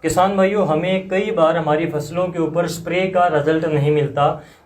किसान भाइयों, हमें कई बार हमारी फसलों के ऊपर स्प्रे का रिजल्ट नहीं मिलता।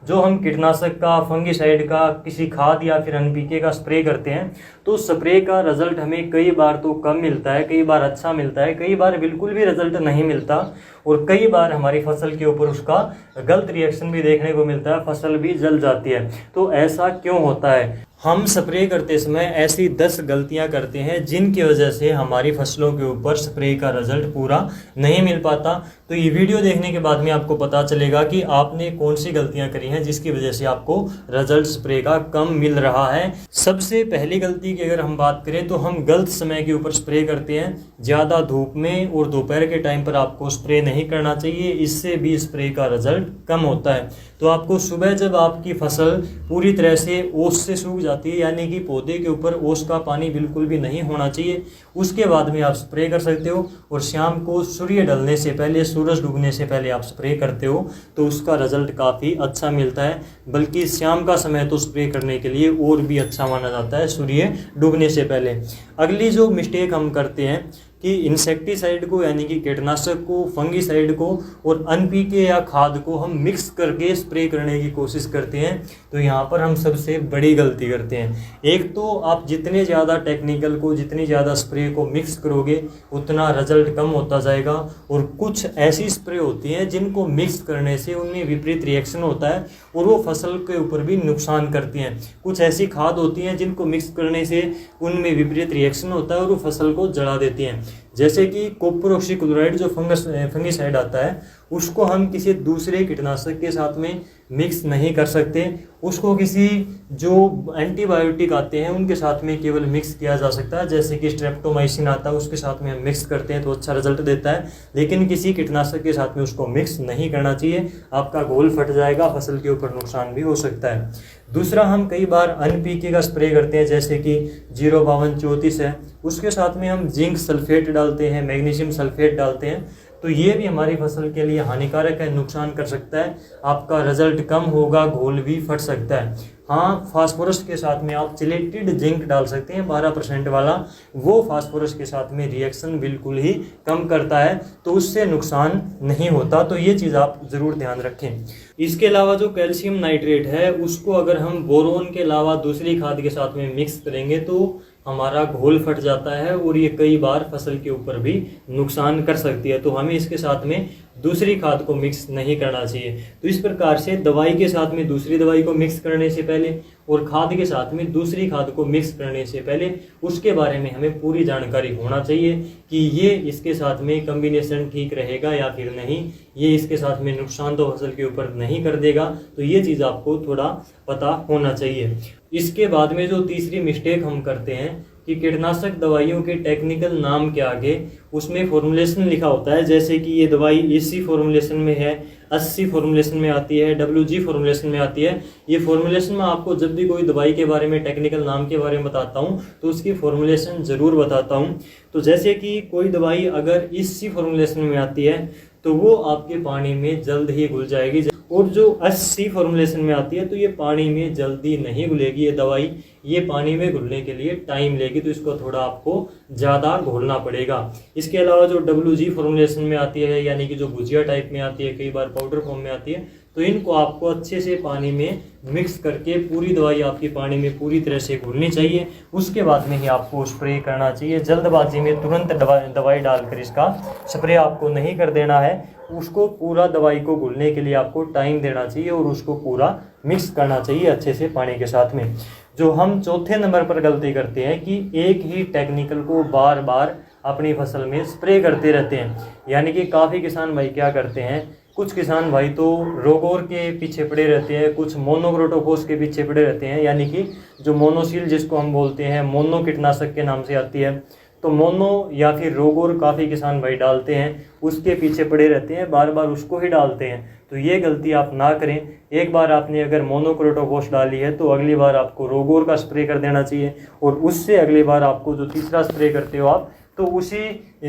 जो हम कीटनाशक का, फंगिसाइड का, किसी खाद या फिर एनपीके का स्प्रे करते हैं तो स्प्रे का रिजल्ट हमें कई बार तो कम मिलता है, कई बार अच्छा मिलता है, कई बार बिल्कुल भी रिजल्ट नहीं मिलता और कई बार हमारी फसल के ऊपर उसका गलत रिएक्शन भी देखने को मिलता है, फसल भी जल जाती है। तो ऐसा क्यों होता है? हम स्प्रे करते समय ऐसी 10 गलतियां करते हैं जिनकी वजह से हमारी फसलों के ऊपर स्प्रे का रिजल्ट पूरा नहीं मिल पाता। तो ये वीडियो देखने के बाद में आपको पता चलेगा कि आपने कौन सी गलतियां करी हैं जिसकी वजह से आपको रिजल्ट स्प्रे का कम मिल रहा है। सबसे पहली गलती की अगर हम बात करें तो हम गलत समय के ऊपर स्प्रे करते हैं। ज़्यादा धूप में और दोपहर के टाइम पर आपको स्प्रे नहीं करना चाहिए, इससे भी स्प्रे का रिजल्ट कम होता है। तो आपको सुबह जब आपकी फसल पूरी तरह से ओस से सूख जाती है, यानी कि पौधे के ऊपर ओस का पानी बिल्कुल भी नहीं होना चाहिए, उसके बाद में आप स्प्रे कर सकते हो। और शाम को सूर्य ढलने से पहले, सूरज डूबने से पहले आप स्प्रे करते हो तो उसका रिजल्ट काफ़ी अच्छा मिलता है। बल्कि शाम का समय तो स्प्रे करने के लिए और भी अच्छा माना जाता है सूर्य डूबने से पहले। अगली जो मिस्टेक हम करते हैं कि इंसेक्टिसाइड को, यानी कि कीटनाशक को, फंगिसाइड को और एनपीके या खाद को हम मिक्स करके स्प्रे करने की कोशिश करते हैं। तो यहाँ पर हम सबसे बड़ी गलती करते हैं। एक तो आप जितने ज़्यादा टेक्निकल को, जितनी ज़्यादा स्प्रे को मिक्स करोगे उतना रिजल्ट कम होता जाएगा। और कुछ ऐसी स्प्रे होती हैं जिनको मिक्स करने से उनमें विपरीत रिएक्शन होता है और वो फसल के ऊपर भी नुकसान करती हैं। कुछ ऐसी खाद होती हैं जिनको मिक्स करने से उनमें विपरीत रिएक्शन होता है और वो फसल को जला देती हैं। जैसे कि कॉपर ऑक्सीक्लोराइड जो फंगिसाइड आता है, उसको हम किसी दूसरे कीटनाशक के साथ में मिक्स नहीं कर सकते। उसको किसी जो एंटीबायोटिक आते हैं उनके साथ में केवल मिक्स किया जा सकता है। जैसे कि स्ट्रेप्टोमाइसिन आता है, उसके साथ में हम मिक्स करते हैं तो अच्छा रिजल्ट देता है, लेकिन किसी कीटनाशक के साथ में उसको मिक्स नहीं करना चाहिए। आपका घोल फट जाएगा, फसल के ऊपर नुकसान भी हो सकता है। दूसरा, हम कई बार एनपीके का स्प्रे करते हैं, जैसे कि 05234 है, उसके साथ में हम जिंक सल्फेट डालते हैं, मैग्नीशियम सल्फेट डालते हैं। तो ये भी हमारी फसल के लिए हानिकारक है, नुकसान कर सकता है, आपका रिजल्ट कम होगा, घोल भी फट सकता है। हाँ, फास्फोरस के साथ में आप चिलेटेड जिंक डाल सकते हैं 12% वाला, वो फास्फोरस के साथ में रिएक्शन बिल्कुल ही कम करता है, तो उससे नुकसान नहीं होता। तो ये चीज़ आप ज़रूर ध्यान रखें। इसके अलावा जो कैल्शियम नाइट्रेट है, उसको अगर हम बोरोन के अलावा दूसरी खाद के साथ में मिक्स करेंगे तो हमारा घोल फट जाता है और ये कई बार फसल के ऊपर भी नुकसान कर सकती है। तो हमें इसके साथ में दूसरी खाद को मिक्स नहीं करना चाहिए। तो इस प्रकार से दवाई के साथ में दूसरी दवाई को मिक्स करने से पहले और खाद के साथ में दूसरी खाद को मिक्स करने से पहले उसके बारे में हमें पूरी जानकारी होना चाहिए कि ये इसके साथ में कम्बिनेशन ठीक रहेगा या फिर नहीं, ये इसके साथ में नुकसान तो फसल के ऊपर नहीं कर देगा। तो ये चीज़ आपको थोड़ा पता होना चाहिए। इसके बाद में जो तीसरी मिस्टेक हम करते हैं कि कीटनाशक दवाइयों के टेक्निकल नाम के आगे उसमें फॉर्मुलेशन लिखा होता है। जैसे कि ये दवाई इसी फॉर्मुलेशन में है, 80 फॉर्मुलेशन में आती है, WG फॉर्मुलेशन में आती है। ये फॉर्मुलेशन में आपको जब भी कोई दवाई के बारे में, टेक्निकल नाम के बारे में बताता हूँ तो उसकी फॉर्मुलेशन ज़रूर बताता हूँ। तो जैसे कि कोई दवाई अगर इसी फॉर्मुलेशन में आती है तो वो आपके पानी में जल्द ही घुल जाएगी, और जो 80 फॉर्मुलेशन में आती है तो ये पानी में जल्दी नहीं घुलेगी। ये दवाई ये पानी में घुलने के लिए टाइम लेगी, तो इसको थोड़ा आपको ज़्यादा घोलना पड़ेगा। इसके अलावा जो WG फॉर्मुलेशन में आती है, यानी कि जो भुजिया टाइप में आती है, कई बार पाउडर फॉर्म में आती है, तो इनको आपको अच्छे से पानी में मिक्स करके पूरी दवाई आपकी पानी में पूरी तरह से घुलनी चाहिए। उसके बाद में ही आपको स्प्रे करना चाहिए। जल्दबाजी में तुरंत दवाई डालकर इसका स्प्रे आपको नहीं कर देना है। उसको पूरा दवाई को घुलने के लिए आपको टाइम देना चाहिए और उसको पूरा मिक्स करना चाहिए अच्छे से पानी के साथ में। जो हम चौथे नंबर पर गलती करते हैं कि एक ही टेक्निकल को बार बार अपनी फसल में स्प्रे करते रहते हैं। यानी कि काफ़ी किसान भाई क्या करते हैं, कुछ किसान भाई तो रोगोर के पीछे पड़े रहते हैं, कुछ मोनोक्रोटोफॉस के पीछे पड़े रहते हैं, यानी कि जो मोनोसील जिसको हम बोलते हैं, मोनो कीटनाशक के नाम से आती है, तो मोनो या फिर रोगोर काफ़ी किसान भाई डालते हैं, उसके पीछे पड़े रहते हैं, बार बार उसको ही डालते हैं। तो ये गलती आप ना करें। एक बार आपने अगर मोनोक्रोटोफॉस डाली है तो अगली बार आपको रोगोर का स्प्रे कर देना चाहिए, और उससे अगली बार आपको जो तीसरा स्प्रे करते हो आप, तो उसी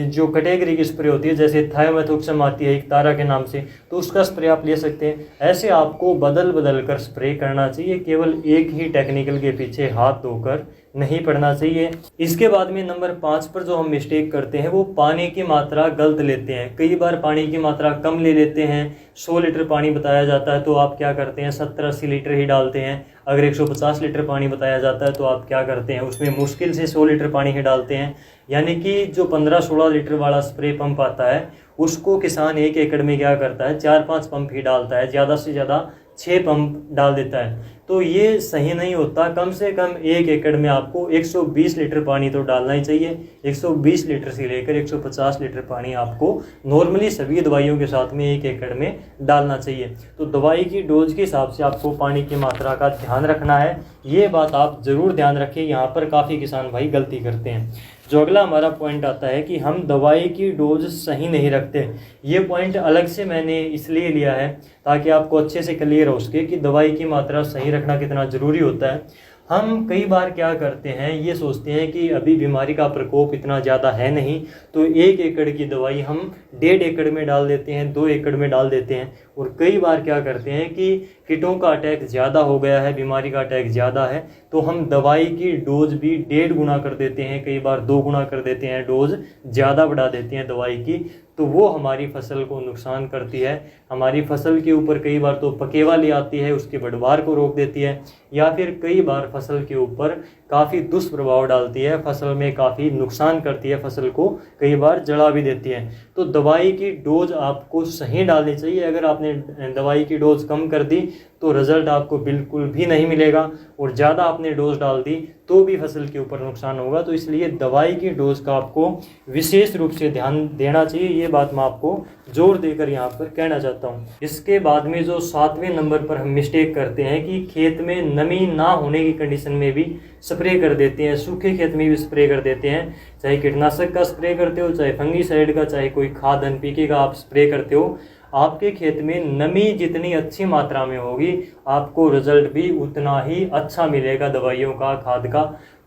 जो कैटेगरी की स्प्रे होती है, जैसे थायोमेथोक्सम आती है एक तारा के नाम से, तो उसका स्प्रे आप ले सकते हैं। ऐसे आपको बदल बदल कर स्प्रे करना चाहिए, केवल एक ही टेक्निकल के पीछे हाथ धोकर नहीं पड़ना चाहिए। इसके बाद में नंबर 5 पर जो हम मिस्टेक करते हैं वो पानी की मात्रा गलत लेते हैं। कई बार पानी की मात्रा कम ले लेते हैं। 100 लीटर पानी बताया जाता है तो आप क्या करते हैं 70-80 लीटर ही डालते हैं। अगर 150 लीटर पानी बताया जाता है तो आप क्या करते हैं उसमें मुश्किल से 100 लीटर पानी ही डालते हैं। यानी कि जो 15-16 लीटर वाला स्प्रे पंप आता है उसको किसान 1 एकड़ में क्या करता है 4-5 पंप ही डालता है, ज़्यादा से ज़्यादा 6 पंप डाल देता है। तो ये सही नहीं होता। कम से कम 1 एकड़ में आपको 120 लीटर पानी तो डालना ही चाहिए। 120 लीटर से लेकर 150 लीटर पानी आपको नॉर्मली सभी दवाइयों के साथ में 1 एकड़ में डालना चाहिए। तो दवाई की डोज के हिसाब से आपको पानी की मात्रा का ध्यान रखना है। ये बात आप ज़रूर ध्यान रखें, यहाँ पर काफ़ी किसान भाई गलती करते हैं। जो अगला हमारा पॉइंट आता है कि हम दवाई की डोज सही नहीं रखते। ये पॉइंट अलग से मैंने इसलिए लिया है ताकि आपको अच्छे से क्लियर हो सके कि दवाई की मात्रा सही रखना कितना ज़रूरी होता है। हम कई बार क्या करते हैं ये सोचते हैं कि अभी बीमारी का प्रकोप इतना ज़्यादा है नहीं, तो 1 एकड़ की दवाई हम 1.5 एकड़ में डाल देते हैं, 2 एकड़ में डाल देते हैं। और कई बार क्या करते हैं कि कीटों का अटैक ज़्यादा हो गया है, बीमारी का अटैक ज़्यादा है, तो हम दवाई की डोज भी 1.5 गुना कर देते हैं, कई बार 2 गुना कर देते हैं, डोज ज़्यादा बढ़ा देते हैं दवाई की। तो वो हमारी फसल को नुकसान करती है। हमारी फसल के ऊपर कई बार तो पकेवा ले आती है, उसके बढ़वार को रोक देती है, या फिर कई बार फसल के ऊपर काफ़ी दुष्प्रभाव डालती है, फसल में काफ़ी नुकसान करती है, फसल को कई बार जला भी देती है। तो दवाई की डोज आपको सही डालनी चाहिए। अगर आपने दवाई की डोज कम कर दी तो रिज़ल्ट आपको बिल्कुल भी नहीं मिलेगा, और ज़्यादा आपने डोज डाल दी तो भी फसल के ऊपर नुकसान होगा। तो इसलिए दवाई की डोज का आपको विशेष रूप से ध्यान देना चाहिए। ये बात मैं आपको जोर देकर यहाँ पर कहना चाहता हूँ। इसके बाद में जो 7वें नंबर पर हम मिस्टेक करते हैं कि खेत में नमी ना होने की कंडीशन में भी स्प्रे कर देते हैं, सूखे खेत में भी स्प्रे कर देते हैं। चाहे कीटनाशक का स्प्रे करते हो, चाहे फंगीसाइड का, चाहे कोई खाद NPK का आप स्प्रे करते हो, आपके खेत में नमी जितनी अच्छी मात्रा में होगी आपको रिजल्ट भी उतना ही अच्छा मिलेगा दवाइयों का, खाद का।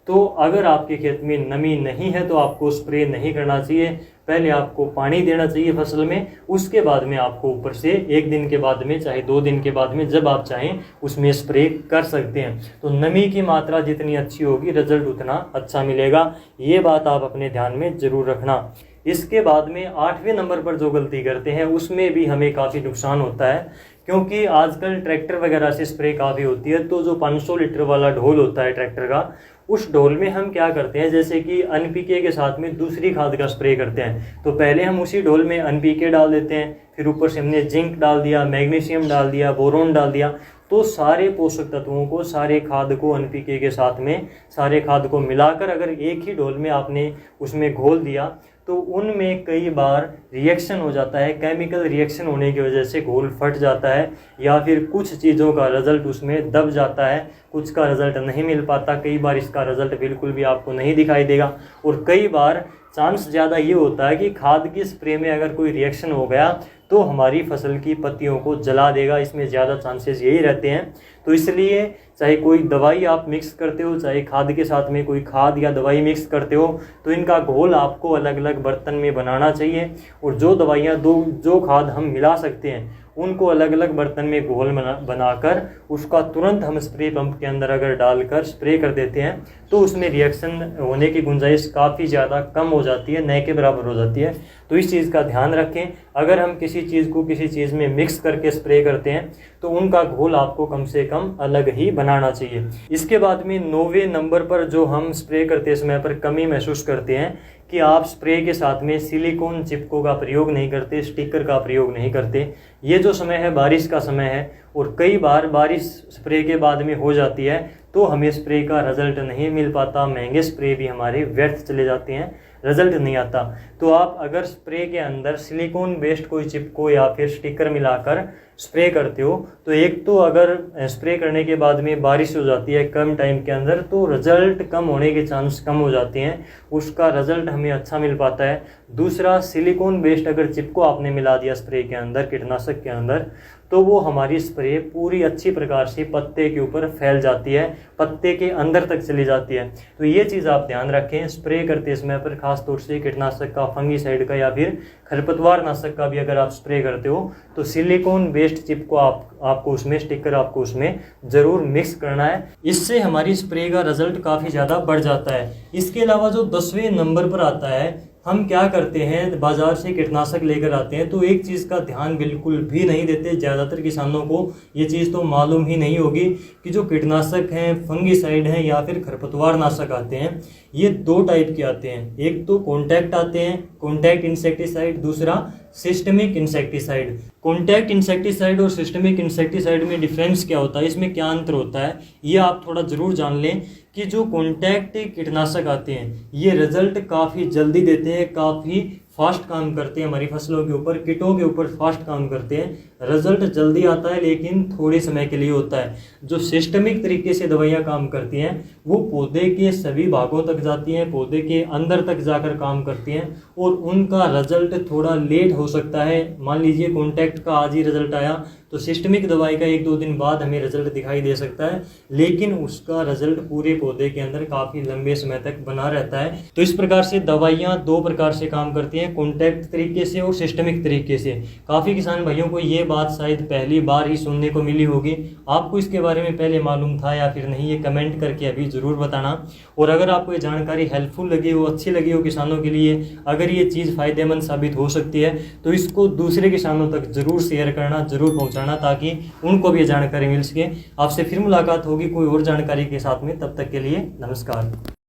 तो अगर आपके खेत में नमी नहीं है तो आपको स्प्रे नहीं करना चाहिए। पहले आपको पानी देना चाहिए फसल में, उसके बाद में आपको ऊपर से 1 दिन के बाद में, चाहे 2 दिन के बाद में, जब आप चाहें उसमें स्प्रे कर सकते हैं। तो नमी की मात्रा जितनी अच्छी होगी रिजल्ट उतना अच्छा मिलेगा। ये बात आप अपने ध्यान में ज़रूर रखना। इसके बाद में 8वें नंबर पर जो गलती करते हैं उसमें भी हमें काफ़ी नुकसान होता है, क्योंकि आजकल ट्रैक्टर वगैरह से स्प्रे काफ़ी होती है। तो जो 500 लीटर वाला ढोल होता है ट्रैक्टर का, उस ढोल में हम क्या करते हैं, जैसे कि NPK के साथ में दूसरी खाद का स्प्रे करते हैं, तो पहले हम उसी ढोल में NPK डाल देते हैं, फिर ऊपर से हमने जिंक डाल दिया, मैग्नीशियम डाल दिया, बोरोन डाल दिया। तो सारे पोषक तत्वों को, सारे खाद को NPK के साथ में, सारे खाद को मिलाकर अगर एक ही ढोल में आपने उसमें घोल दिया तो उनमें कई बार रिएक्शन हो जाता है। केमिकल रिएक्शन होने की वजह से घोल फट जाता है, या फिर कुछ चीज़ों का रिजल्ट उसमें दब जाता है, कुछ का रिजल्ट नहीं मिल पाता। कई बार इसका रिजल्ट बिल्कुल भी आपको नहीं दिखाई देगा, और कई बार चांस ज़्यादा ये होता है कि खाद की स्प्रे में अगर कोई रिएक्शन हो गया तो हमारी फसल की पत्तियों को जला देगा। इसमें ज़्यादा चांसेस यही रहते हैं। तो इसलिए चाहे कोई दवाई आप मिक्स करते हो, चाहे खाद के साथ में कोई खाद या दवाई मिक्स करते हो, तो इनका घोल आपको अलग अलग बर्तन में बनाना चाहिए। और जो दवाइयाँ जो खाद हम मिला सकते हैं उनको अलग अलग बर्तन में घोल बनाकर उसका तुरंत हम स्प्रे पंप के अंदर अगर डालकर स्प्रे कर देते हैं तो उसमें रिएक्शन होने की गुंजाइश काफ़ी ज़्यादा कम हो जाती है, न के बराबर हो जाती है। तो इस चीज़ का ध्यान रखें। अगर हम किसी चीज़ को किसी चीज़ में मिक्स करके स्प्रे करते हैं तो उनका घोल आपको कम से कम अलग ही बनाना चाहिए। इसके बाद में 9वें नंबर पर जो हम स्प्रे करते समय पर कमी महसूस करते हैं कि आप स्प्रे के साथ में सिलिकॉन चिपको का प्रयोग नहीं करते, स्टिकर का प्रयोग नहीं करते। ये जो समय है बारिश का समय है, और कई बार बारिश स्प्रे के बाद में हो जाती है तो हमें स्प्रे का रिजल्ट नहीं मिल पाता, महंगे स्प्रे भी हमारे व्यर्थ चले जाते हैं, रिजल्ट नहीं आता। तो आप अगर स्प्रे के अंदर सिलिकॉन बेस्ड कोई चिपको या फिर स्टिकर मिलाकर स्प्रे करते हो तो एक तो अगर स्प्रे करने के बाद में बारिश हो जाती है कम टाइम के अंदर तो रिजल्ट कम होने के चांस कम हो जाते हैं, उसका रिजल्ट हमें अच्छा मिल पाता है। दूसरा, सिलिकॉन बेस्ड अगर चिपको आपने मिला दिया स्प्रे के अंदर, कीटनाशक के अंदर, तो वो हमारी स्प्रे पूरी अच्छी प्रकार से पत्ते के ऊपर फैल जाती है, पत्ते के अंदर तक चली जाती है। तो ये चीज़ आप ध्यान रखें स्प्रे करते समय पर, खास तौर से कीटनाशक का, फंगीसाइड का या फिर खरपतवार नाशक का भी अगर आप स्प्रे करते हो तो सिलिकॉन बेस्ड चिप को आपको उसमें स्टिकर आपको उसमें ज़रूर मिक्स करना है। इससे हमारी स्प्रे का रिजल्ट काफ़ी ज़्यादा बढ़ जाता है। इसके अलावा जो 10वें नंबर पर आता है, हम क्या करते हैं बाज़ार से कीटनाशक लेकर आते हैं तो एक चीज़ का ध्यान बिल्कुल भी नहीं देते। ज़्यादातर किसानों को ये चीज़ तो मालूम ही नहीं होगी कि जो कीटनाशक हैं, फंगीसाइड हैं या फिर खरपतवार नाशक आते हैं, ये 2 टाइप के आते हैं। एक तो कॉन्टैक्ट आते हैं, कॉन्टैक्ट इंसेक्टिसाइड, दूसरा सिस्टमिक इंसेक्टिसाइड। कॉन्टैक्ट इंसेक्टिसाइड और सिस्टमिक इंसेक्टिसाइड में डिफरेंस क्या होता है, इसमें क्या अंतर होता है, ये आप थोड़ा ज़रूर जान लें कि जो कॉन्टैक्ट कीटनाशक आते हैं ये रिजल्ट काफ़ी जल्दी देते हैं, काफ़ी फास्ट काम करते हैं, हमारी फसलों के ऊपर, कीटों के ऊपर फास्ट काम करते हैं, रिजल्ट जल्दी आता है लेकिन थोड़े समय के लिए होता है। जो सिस्टमिक तरीके से दवाइयाँ काम करती हैं वो पौधे के सभी भागों तक जाती हैं, पौधे के अंदर तक जाकर काम करती हैं और उनका रिजल्ट थोड़ा लेट हो सकता है। मान लीजिए कॉन्टैक्ट का आज ही रिजल्ट आया तो सिस्टमिक दवाई का 1-2 दिन बाद हमें रिजल्ट दिखाई दे सकता है, लेकिन उसका रिजल्ट पूरे पौधे के अंदर काफ़ी लंबे समय तक बना रहता है। तो इस प्रकार से दवाइयाँ 2 प्रकार से काम करती हैं, कॉन्टैक्ट तरीके से और सिस्टमिक तरीके से। काफ़ी किसान भाइयों को ये बात शायद पहली बार ही सुनने को मिली होगी। आपको इसके बारे में पहले मालूम था या फिर नहीं, ये कमेंट करके अभी ज़रूर बताना। और अगर आपको ये जानकारी हेल्पफुल लगी हो, अच्छी लगी हो किसानों के लिए, अगर ये चीज़ फ़ायदेमंद साबित हो सकती है तो इसको दूसरे किसानों तक ज़रूर शेयर करना, ज़रूर पहुँचाना, ताकि उनको भी ये जानकारी मिल सके। आपसे फिर मुलाकात होगी कोई और जानकारी के साथ में, तब तक के लिए नमस्कार।